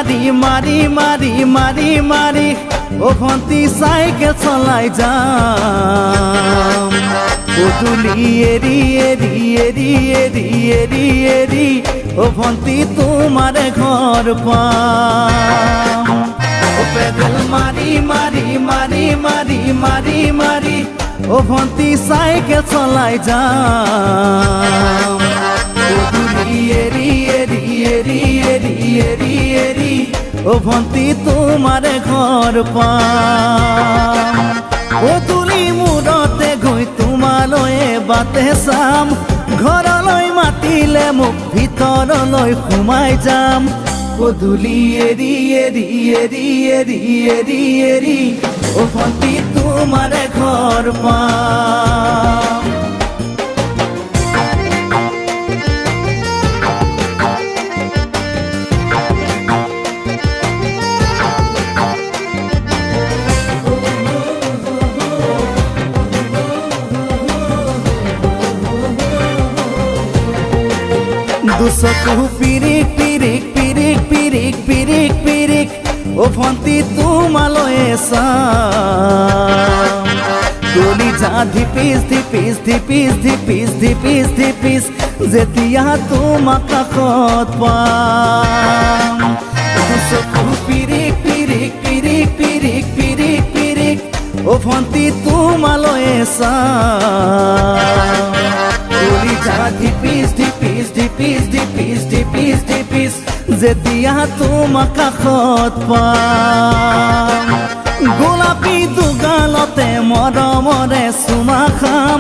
মারি মারি মারি মারি মারি ও ভন্তি সাইকেল চলাই যাম পদূলি এরি এরি এরি এরি এরি এরি ও ভন্তি তোমার ঘর পাম ও পেডেল মারি মারি মারি মারি মারি মারি ও ভন্তি সাইকেল চলাই যাম পদূলি এরি এরি এরি এরি এরি এরি ও ভন্তি তোমার ঘর পাম পদূলি মূৰতে গৈ তোমালৈয়ে বাটে চাম ঘৰলৈ মাতিলে মোক ভিতৰলৈ সোমাই যাম পদূলি এৰি এৰি এৰি এৰি এৰি এৰি ও ভন্তি তোমাৰ ঘৰ পাম দুচকু পিৰিক পিৰিক পিৰিক পিৰিক পিৰিক পিৰিক ও ভন্তি তোমালৈয়ে চাম কলিজা ধিপিচ ধিপিচ ধিপিচ ধিপিচ ধিপিচ ধিপিচ যেতিয়া তোমাক কাষত পাম দুচকু পিৰিক পিৰিক পিৰিক পিৰিক পিৰিক পিৰিক ও ভন্তি তোমালৈয়ে চাম কলিজা ধিপিচ ধিপিচ ধিপিচ ধিপিচ ধিপিচ ধিপিচ যেতিয়া তোমাক কাষত পাম গোলাপী দুগালতে মৰমৰে চুমা খাম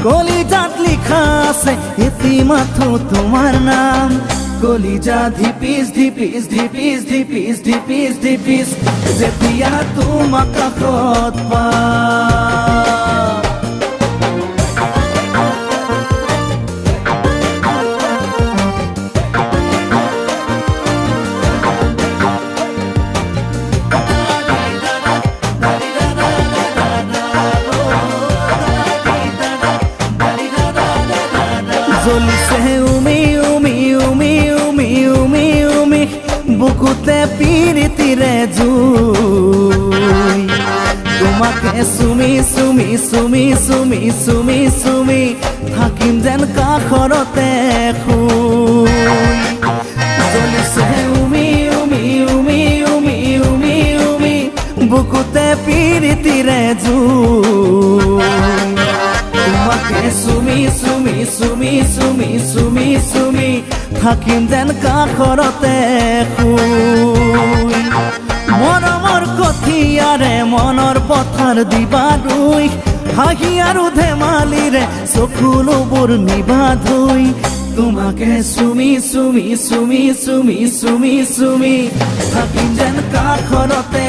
কলিজাত লিখা আছে এটি মাথো তোমাৰ নাম কলিজা ধিপিচ ধিপিচ ধিপিচ ধিপিচ ধিপিচ ধিপিচ যেতিয়া তোমাক কাষত পাম জ্বলিছে উমি উমি উমি উমি উমি উমি বুকুতে পিৰিতিৰে জুই তোমাকে চুমি চুমি চুমি চুমি চুমি চুমি থাকিম যেন কাষৰতে শুই জ্বলিছে উমি উমি উমি উমি উমি উমি বুকুতে পিৰিতিৰে জুই তোমাকে চুমি চুমি চুমি চুমি চুমি চুমি থাকিম যেন কাষৰতে শুই মৰমৰ কঠিয়াৰে মনৰ পথাৰ দিবা ৰুই হাঁহি আৰু ধেমালিৰে চকুলোবোৰ নিবা ধুই তোমাকে চুমি চুমি চুমি চুমি চুমি চুমি থাকিম যেন কাষৰতে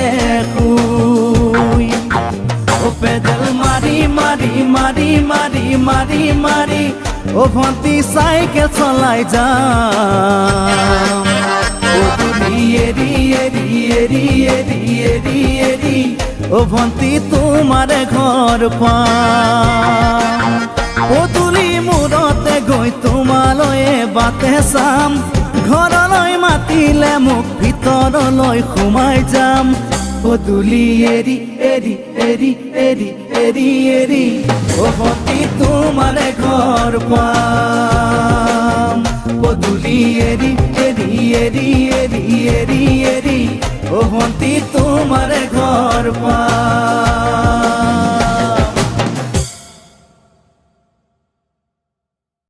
শুই ও পেডেল মারি মারি মারি মারি মারি মারি ও ভন্তি সাইকেল চলাই যাম পদূলি এরি এরি এরি এরি এরি এরি ও ভন্তি তোমার ঘর পাম পদূলি মূৰতে গৈ তোমালৈয়ে বাটে চাম ঘৰলৈ মাতিলে মোক ভিতৰলৈ সোমাই যাম পদূলি এৰি এৰি এৰি এৰি এৰি এৰি ও ভন্তি তোমাৰ ঘৰ পাম পদূলি এৰি এৰি এৰি এৰি এৰি এৰি ও ভন্তি তোমাৰ ঘৰ পাম